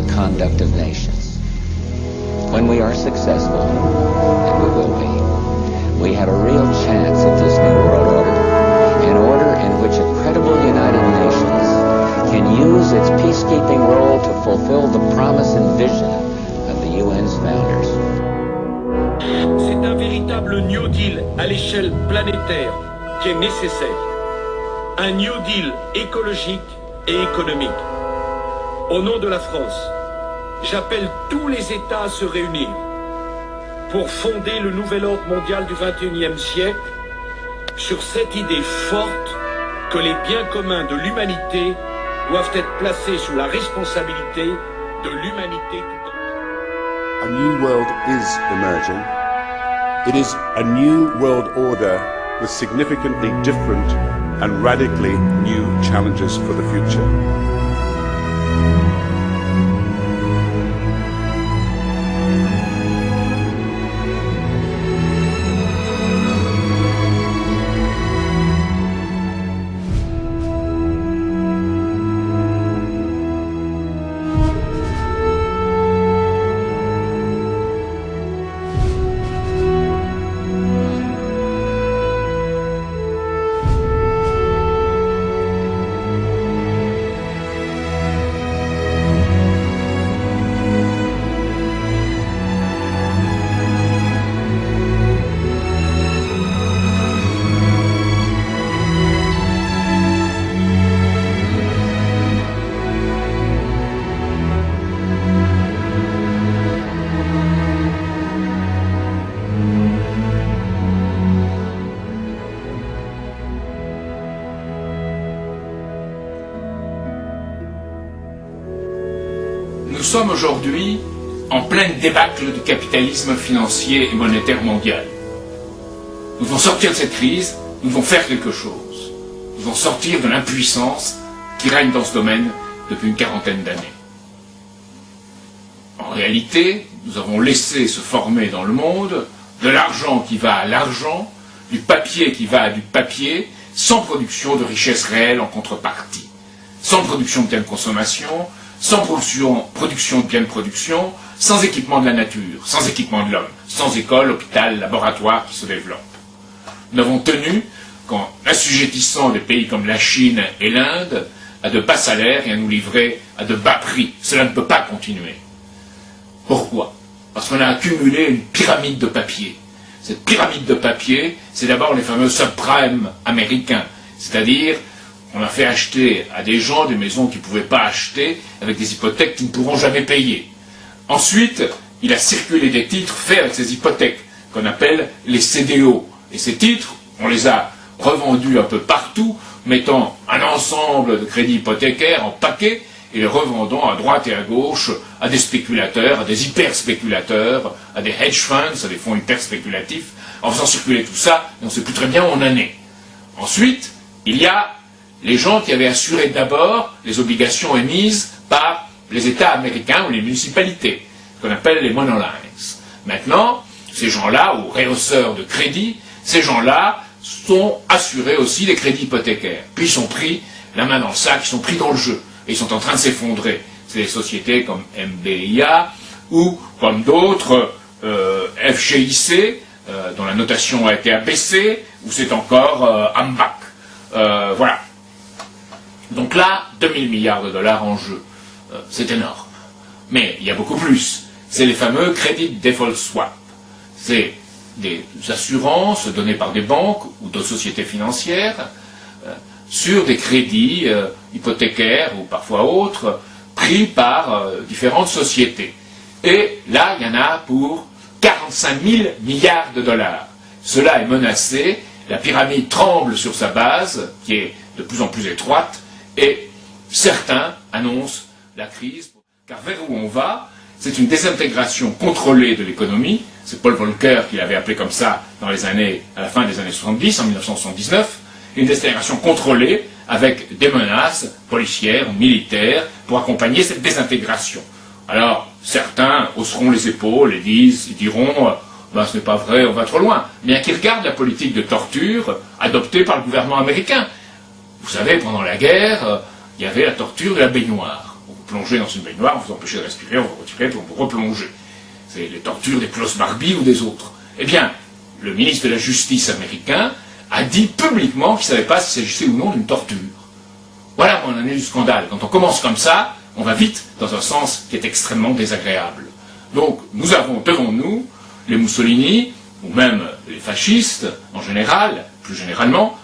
conduct of nations. When we are successful, and we will be, we have a real chance at this new world order, an order in which a credible United Nations can use its peacekeeping role to fulfill the promise and vision of the UN's founders. C'est un véritable New Deal à l'échelle planétaire qui est nécessaire. Un New Deal écologique et économique. Au nom de la France, j'appelle tous les États à se réunir pour fonder le nouvel ordre mondial du XXIe siècle sur cette idée forte que les biens communs de l'humanité doivent être placés sous la responsabilité de l'humanité tout entière. A new world is emerging. It is a new world order with significantly different and radically new challenges for the future. Nous sommes aujourd'hui en pleine débâcle du capitalisme financier et monétaire mondial. Nous devons sortir de cette crise, nous devons faire quelque chose. Nous devons sortir de l'impuissance qui règne dans ce domaine depuis une quarantaine d'années. En réalité, nous avons laissé se former dans le monde de l'argent qui va à l'argent, du papier qui va à du papier, sans production de richesse réelle en contrepartie, sans production de biens de consommation, sans production de biens de production, sans équipement de la nature, sans équipement de l'homme, sans école, hôpital, laboratoire qui se développent. Nous avons tenu qu'en assujettissant des pays comme la Chine et l'Inde à de bas salaires et à nous livrer à de bas prix. Cela ne peut pas continuer. Pourquoi? Parce qu'on a accumulé une pyramide de papier. Cette pyramide de papier, c'est d'abord les fameux subprimes américains, c'est-à-dire on a fait acheter à des gens des maisons qu'ils ne pouvaient pas acheter avec des hypothèques qu'ils ne pourront jamais payer. Ensuite, il a circulé des titres faits avec ces hypothèques, qu'on appelle les CDO. Et ces titres, on les a revendus un peu partout, mettant un ensemble de crédits hypothécaires en paquet et les revendant à droite et à gauche à des spéculateurs, à des hyper-spéculateurs, à des hedge funds, à des fonds hyper-spéculatifs, en faisant circuler tout ça, et on ne sait plus très bien où on en est. Ensuite, il y a les gens qui avaient assuré d'abord les obligations émises par les États américains ou les municipalités, qu'on appelle les monolines. Maintenant, ces gens-là, ou rehausseurs de crédit, ces gens-là sont assurés aussi des crédits hypothécaires. Puis ils sont pris la main dans le sac, ils sont pris dans le jeu, et ils sont en train de s'effondrer. C'est des sociétés comme MBIA, ou comme d'autres, FGIC, dont la notation a été abaissée, ou c'est encore AMBAC. Voilà. Donc là, 2000 milliards de dollars en jeu. C'est énorme. Mais il y a beaucoup plus. C'est les fameux Credit Default Swap. C'est des assurances données par des banques ou d'autres sociétés financières sur des crédits hypothécaires ou parfois autres pris par différentes sociétés. Et là, il y en a pour 45 000 milliards de dollars. Cela est menacé, la pyramide tremble sur sa base, qui est de plus en plus étroite, et certains annoncent la crise, car vers où on va, c'est une désintégration contrôlée de l'économie. C'est Paul Volcker qui l'avait appelé comme ça dans les années, à la fin des années 70, en 1979, une désintégration contrôlée avec des menaces policières ou militaires pour accompagner cette désintégration. Alors, certains hausseront les épaules et diront ben, ce n'est pas vrai, on va trop loin. Bien qu'ils regardent la politique de torture adoptée par le gouvernement américain. Vous savez, pendant la guerre, il y avait la torture de la baignoire. plongez dans une baignoire, on vous empêche de respirer, on vous retire, puis on vous replonge. C'est les tortures des Klaus Barbie ou des autres. Eh bien, le ministre de la Justice américain a dit publiquement qu'il ne savait pas s'il s'agissait ou non d'une torture. Voilà où on en est du scandale. Quand on commence comme ça, on va vite dans un sens qui est extrêmement désagréable. Donc, nous avons devant nous les Mussolini, ou même les fascistes en général, plus généralement,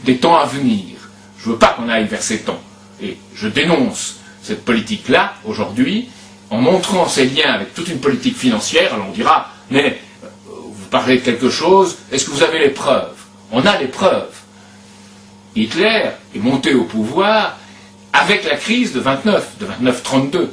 des temps à venir. Je ne veux pas qu'on aille vers ces temps. Et je dénonce cette politique-là, aujourd'hui, en montrant ces liens avec toute une politique financière. Alors on dira, mais vous parlez de quelque chose, est-ce que vous avez les preuves? On a les preuves. Hitler est monté au pouvoir avec la crise de 29-32.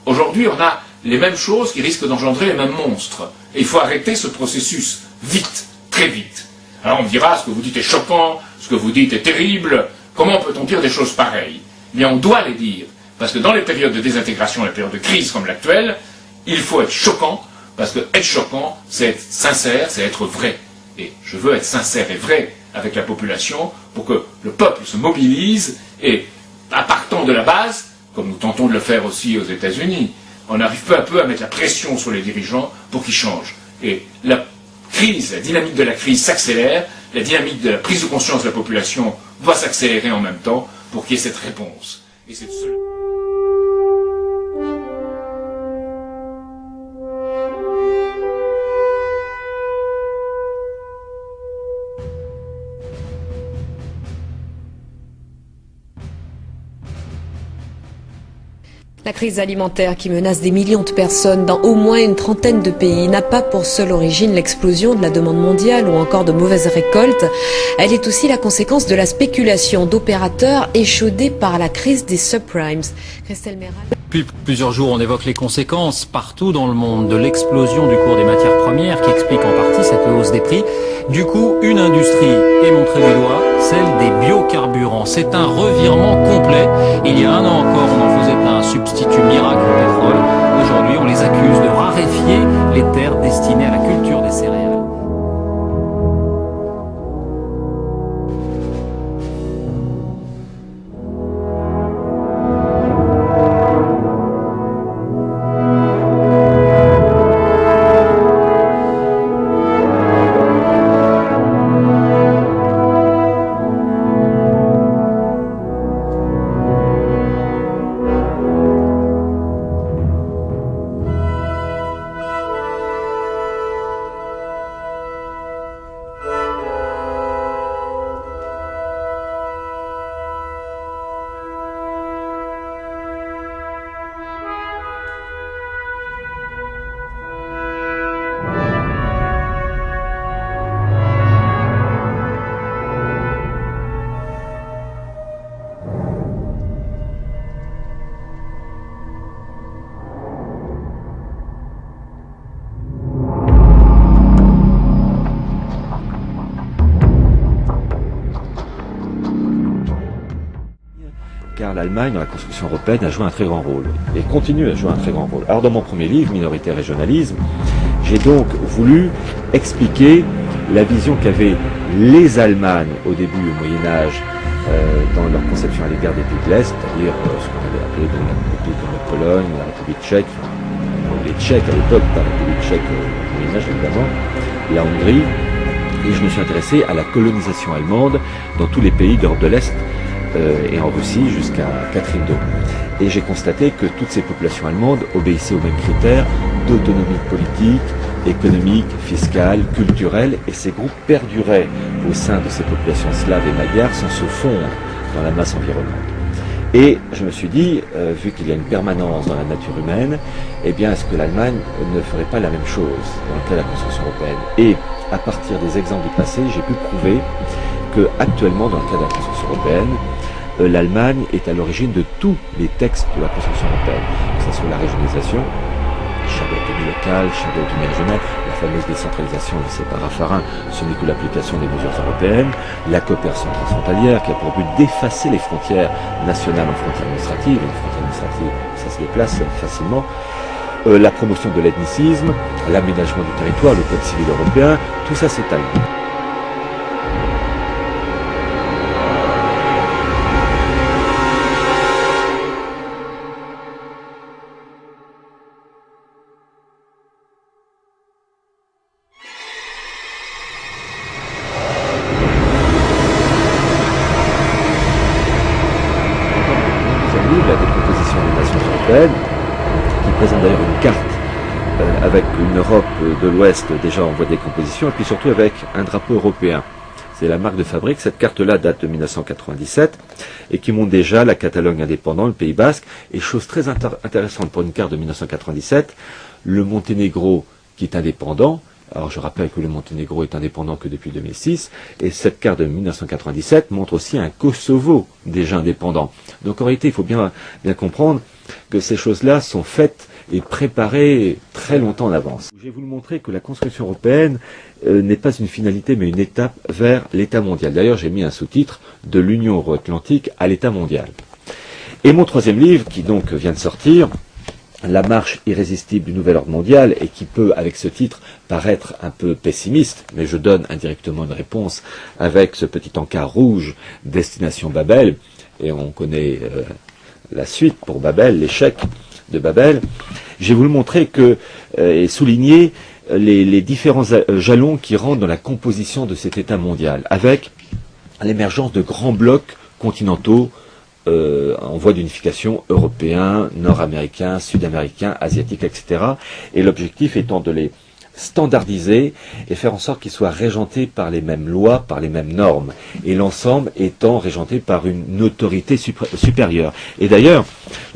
Aujourd'hui, on a les mêmes choses qui risquent d'engendrer les mêmes monstres. Et il faut arrêter ce processus, vite, très vite. Alors on me dira, ce que vous dites est choquant, ce que vous dites est terrible, comment peut-on dire des choses pareilles? Eh bien, on doit les dire, parce que dans les périodes de désintégration, les périodes de crise comme l'actuelle, il faut être choquant, parce que être choquant, c'est être sincère, c'est être vrai. Et je veux être sincère et vrai avec la population pour que le peuple se mobilise et, à partant de la base, comme nous tentons de le faire aussi aux États-Unis, on arrive peu à peu à mettre la pression sur les dirigeants pour qu'ils changent. Et la crise, la dynamique de la crise s'accélère, la dynamique de la prise de conscience de la population doit s'accélérer en même temps pour qu'il y ait cette réponse. Et c'est La crise alimentaire qui menace des millions de personnes dans au moins une trentaine de pays n'a pas pour seule origine l'explosion de la demande mondiale ou encore de mauvaises récoltes. Elle est aussi la conséquence de la spéculation d'opérateurs échaudés par la crise des subprimes. Christelle Méral. Depuis plusieurs jours, on évoque les conséquences partout dans le monde de l'explosion du cours des matières premières qui explique en partie cette hausse des prix. Du coup, une industrie est montrée du doigt, celle des biocarburants. C'est un revirement complet. Il y a un an encore, on en faisait un substitut miracle au pétrole. Aujourd'hui, on les accuse de raréfier les terres destinées à la culture des céréales. Car l'Allemagne, dans la construction européenne, a joué un très grand rôle, et continue à jouer un très grand rôle. Alors dans mon premier livre, Minorité et régionalisme, j'ai donc voulu expliquer la vision qu'avaient les Allemagnes au début au Moyen-Âge dans leur conception à l'égard des pays de l'Est, c'est-à-dire ce qu'on avait appelé donc la République comme la Pologne, la République tchèque, enfin, les Tchèques à l'époque, pas la République tchèque au Moyen-Âge évidemment, la Hongrie, et je me suis intéressé à la colonisation allemande dans tous les pays d'Europe de l'Est, et en Russie jusqu'à Catherine II. Et j'ai constaté que toutes ces populations allemandes obéissaient aux mêmes critères d'autonomie politique, économique, fiscale, culturelle, et ces groupes perduraient au sein de ces populations slaves et magyares sans se fondre dans la masse environnante. Et je me suis dit, vu qu'il y a une permanence dans la nature humaine, eh bien est-ce que l'Allemagne ne ferait pas la même chose dans le cas de la construction européenne? Et à partir des exemples du passé, j'ai pu prouver que actuellement, dans le cas de la construction européenne, l'Allemagne est à l'origine de tous les textes de la construction européenne, que ce soit la régionalisation, charte d'autonomie locale, charte d'autonomie régionale, la fameuse décentralisation laissée par Raffarin, ce n'est que l'application des mesures européennes, la coopération transfrontalière qui a pour but d'effacer les frontières nationales en frontières administratives, une frontière administrative, ça se déplace facilement, la promotion de l'ethnicisme, l'aménagement du territoire, le code civil européen, tout ça c'est allemand. européenne, qui présente d'ailleurs une carte avec une Europe de l'Ouest déjà en voie de décomposition, et puis surtout avec un drapeau européen. C'est la marque de fabrique. Cette carte-là date de 1997 et qui montre déjà la Catalogne indépendante, le Pays Basque. Et chose très intéressante pour une carte de 1997, le Monténégro qui est indépendant. Alors je rappelle que le Monténégro est indépendant que depuis 2006. Et cette carte de 1997 montre aussi un Kosovo déjà indépendant. Donc en réalité, il faut bien comprendre que ces choses-là sont faites et préparées très longtemps en avance. Je vais vous montrer que la construction européenne n'est pas une finalité mais une étape vers l'État mondial. D'ailleurs, j'ai mis un sous-titre de l'Union euro-atlantique à l'État mondial. Et mon troisième livre, qui donc vient de sortir, La marche irrésistible du nouvel ordre mondial, et qui peut, avec ce titre, paraître un peu pessimiste, mais je donne indirectement une réponse avec ce petit encart rouge, Destination Babel, et on connaît la suite pour Babel, l'échec de Babel. Je vais vous le montrer et souligner les différents jalons qui rentrent dans la composition de cet État mondial, avec l'émergence de grands blocs continentaux en voie d'unification, européens, nord-américains, sud-américains, asiatiques, etc. Et l'objectif étant de les standardiser et faire en sorte qu'ils soient régentés par les mêmes lois, par les mêmes normes, et l'ensemble étant régenté par une autorité supérieure. Et d'ailleurs,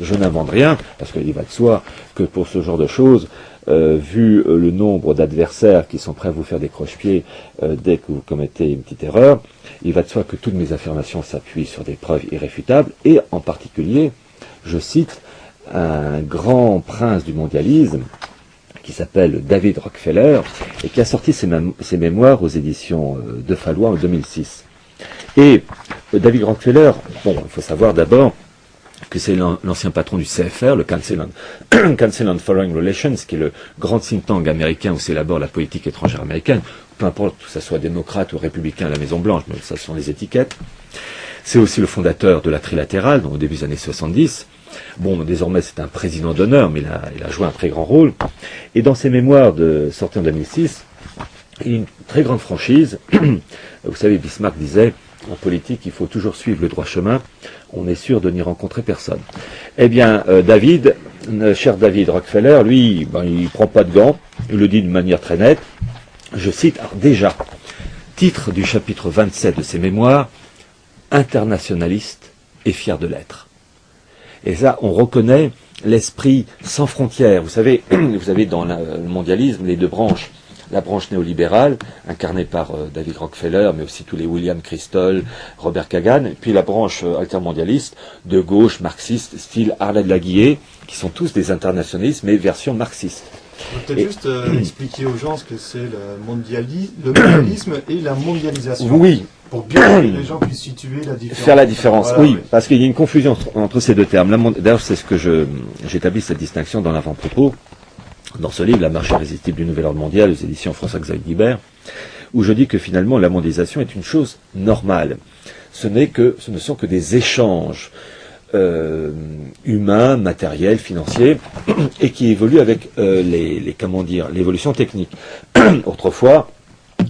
je n'invente rien, parce qu'il va de soi que pour ce genre de choses, vu le nombre d'adversaires qui sont prêts à vous faire des croche-pieds dès que vous commettez une petite erreur, il va de soi que toutes mes affirmations s'appuient sur des preuves irréfutables, et en particulier, je cite un grand prince du mondialisme, qui s'appelle David Rockefeller, et qui a sorti ses mémoires aux éditions de Fallois en 2006. Et David Rockefeller, bon, il faut savoir d'abord que c'est l'ancien patron du CFR, le Council on Foreign Relations, qui est le grand think tank américain où s'élabore la politique étrangère américaine, peu importe que ça soit démocrate ou républicain à la Maison-Blanche, mais ça sont les étiquettes. C'est aussi le fondateur de la Trilatérale, au début des années 70. Bon, désormais c'est un président d'honneur, mais il a joué un très grand rôle. Et dans ses mémoires sortis en 2006, il y a une très grande franchise. Vous savez, Bismarck disait, en politique, il faut toujours suivre le droit chemin, on est sûr de n'y rencontrer personne. Eh bien, cher David Rockefeller, lui, il prend pas de gants, il le dit d'une manière très nette. Je cite, alors déjà, titre du chapitre 27 de ses mémoires, internationaliste et fier de l'être. Et ça, on reconnaît l'esprit sans frontières. Vous savez dans le mondialisme, les deux branches. La branche néolibérale, incarnée par David Rockefeller, mais aussi tous les William Kristol, Robert Kagan, et puis la branche altermondialiste, de gauche, marxiste, style Arlette Laguillet, qui sont tous des internationalistes, mais version marxiste. Peut-être juste expliquer aux gens ce que c'est le mondialisme et la mondialisation. Oui. Pour bien que les gens puissent situer la différence. Faire la différence, voilà, oui, parce qu'il y a une confusion entre ces deux termes. D'ailleurs, c'est ce que j'établis cette distinction dans l'avant-propos, dans ce livre, La marche irrésistible du nouvel ordre mondial, aux éditions François-Xavier Guibert, où je dis que finalement la mondialisation est une chose normale. Ce ne sont que des échanges humains, matériels, financiers, et qui évoluent avec l'évolution technique. Autrefois,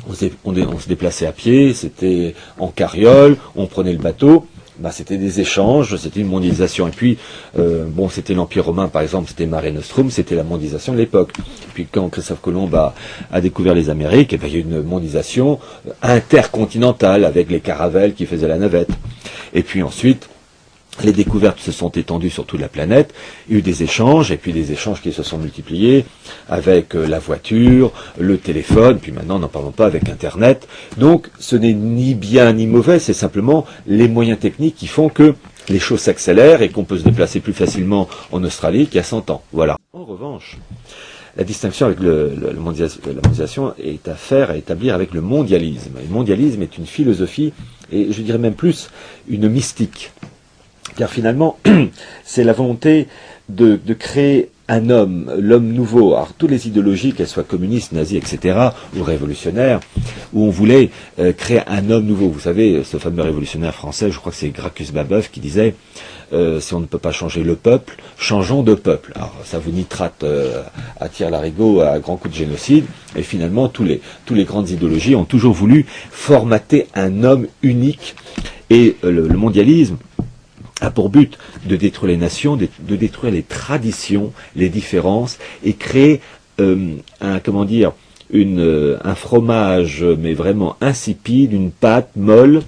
on se déplaçait à pied, c'était en carriole, on prenait le bateau, c'était des échanges, c'était une mondialisation. Et puis, c'était l'Empire romain, par exemple, c'était Mare Nostrum, c'était la mondialisation de l'époque. Et puis, quand Christophe Colomb a découvert les Amériques, il y a eu une mondialisation intercontinentale avec les caravelles qui faisaient la navette. Et puis ensuite, les découvertes se sont étendues sur toute la planète, il y a eu des échanges, et puis des échanges qui se sont multipliés avec la voiture, le téléphone, puis maintenant n'en parlons pas avec Internet. Donc ce n'est ni bien ni mauvais, c'est simplement les moyens techniques qui font que les choses s'accélèrent et qu'on peut se déplacer plus facilement en Australie qu'il y a 100 ans. Voilà. En revanche, la distinction avec la mondialisation est à établir avec le mondialisme. Le mondialisme est une philosophie, et je dirais même plus, une mystique. Car finalement, c'est la volonté de créer un homme, l'homme nouveau. Alors, toutes les idéologies, qu'elles soient communistes, nazis, etc., ou révolutionnaires, où on voulait créer un homme nouveau. Vous savez, ce fameux révolutionnaire français, je crois que c'est Gracchus Babeuf, qui disait si on ne peut pas changer le peuple, changeons de peuple. Alors, ça vous nitrate à tire-larigot à grands coups de génocide. Et finalement, tous les grandes idéologies ont toujours voulu formater un homme unique. Et le mondialisme a pour but de détruire les nations, de détruire les traditions, les différences, et créer un fromage, mais vraiment insipide, une pâte molle,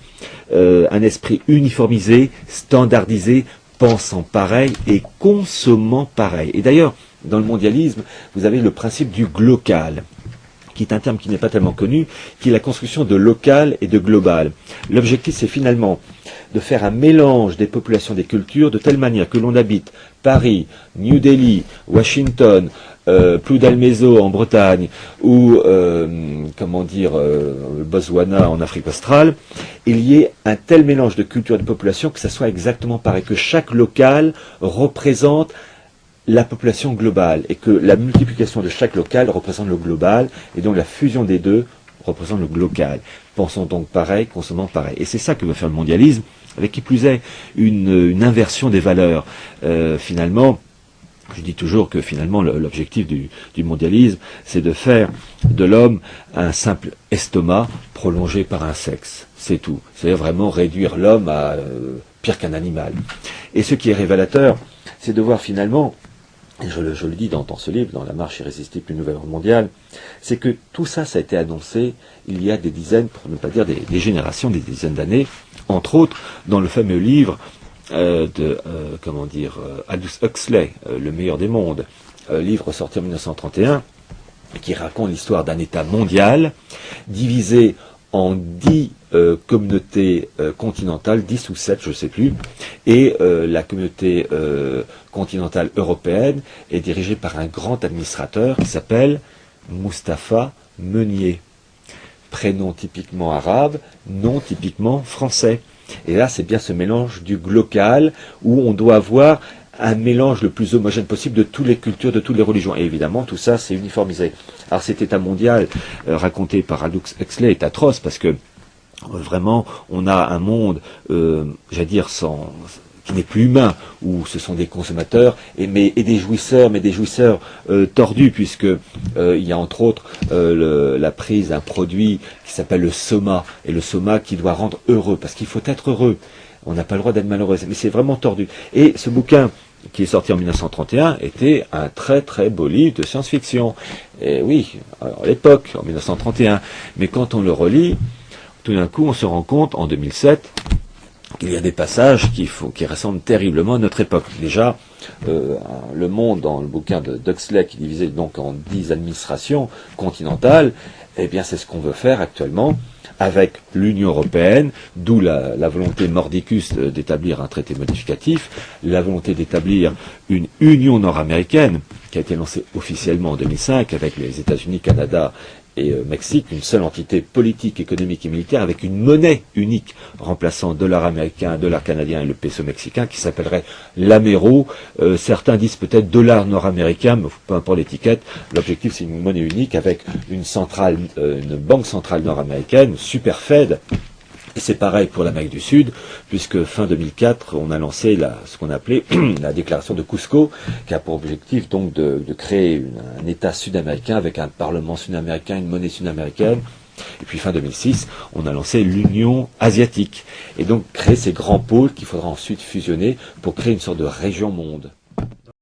un esprit uniformisé, standardisé, pensant pareil et consommant pareil. Et d'ailleurs, dans le mondialisme, vous avez le principe du glocal, qui est un terme qui n'est pas tellement connu, qui est la construction de local et de global. L'objectif, c'est finalement de faire un mélange des populations, des cultures, de telle manière que l'on habite Paris, New Delhi, Washington, Ploudalmézeau en Bretagne, ou Botswana en Afrique australe, il y ait un tel mélange de cultures et de populations que ça soit exactement pareil, que chaque local représente la population globale, et que la multiplication de chaque local représente le global, et donc la fusion des deux représente le glocal. Pensons donc pareil, consommons pareil. Et c'est ça que veut faire le mondialisme, avec qui plus est une inversion des valeurs. Finalement, je dis toujours que finalement l'objectif du mondialisme, c'est de faire de l'homme un simple estomac prolongé par un sexe. C'est tout. C'est-à-dire vraiment réduire l'homme à pire qu'un animal. Et ce qui est révélateur, c'est de voir finalement, et je le dis dans ce livre, dans La marche irrésistible d'une nouvelle ordre mondiale, c'est que tout ça, ça a été annoncé il y a des dizaines, pour ne pas dire des générations, des dizaines d'années, entre autres dans le fameux livre Aldous Huxley, Le meilleur des mondes, livre sorti en 1931, qui raconte l'histoire d'un État mondial divisé en 10 communautés continentales, 10 ou 7, je ne sais plus, et la communauté continentale européenne est dirigée par un grand administrateur qui s'appelle Mustapha Meunier. Prénom typiquement arabe, nom typiquement français. Et là, c'est bien ce mélange du glocal, où on doit avoir un mélange le plus homogène possible de toutes les cultures, de toutes les religions. Et évidemment, tout ça, c'est uniformisé. Alors cet état mondial, raconté par Aldous Huxley, est atroce, parce que vraiment, on a un monde, j'allais dire, qui n'est plus humain, où ce sont des consommateurs et des jouisseurs, mais des jouisseurs tordus, puisque il y a entre autres la prise d'un produit qui s'appelle le soma, et le soma qui doit rendre heureux, parce qu'il faut être heureux. On n'a pas le droit d'être malheureux, mais c'est vraiment tordu. Et ce bouquin, qui est sorti en 1931, était un très très beau livre de science-fiction. Et oui, alors à l'époque, en 1931, mais quand on le relit, tout d'un coup, on se rend compte, en 2007, qu'il y a des passages qui ressemblent terriblement à notre époque. Déjà, le monde, dans le bouquin de Huxley, qui est divisé donc en 10 administrations continentales, eh bien c'est ce qu'on veut faire actuellement avec l'Union européenne, d'où la volonté mordicus d'établir un traité modificatif, la volonté d'établir une Union nord-américaine, qui a été lancée officiellement en 2005 avec les États-Unis, Canada et Mexique, une seule entité politique, économique et militaire avec une monnaie unique remplaçant dollar américain, dollar canadien et le peso mexicain qui s'appellerait l'Amero. Certains disent peut-être dollar nord-américain, mais peu importe l'étiquette. L'objectif, c'est une monnaie unique avec une banque centrale nord-américaine, Super Fed. Et c'est pareil pour l'Amérique du Sud, puisque fin 2004, on a lancé ce qu'on appelait la déclaration de Cusco, qui a pour objectif donc de créer un État sud-américain avec un parlement sud-américain, une monnaie sud-américaine. Et puis fin 2006, on a lancé l'Union asiatique. Et donc créer ces grands pôles qu'il faudra ensuite fusionner pour créer une sorte de région monde.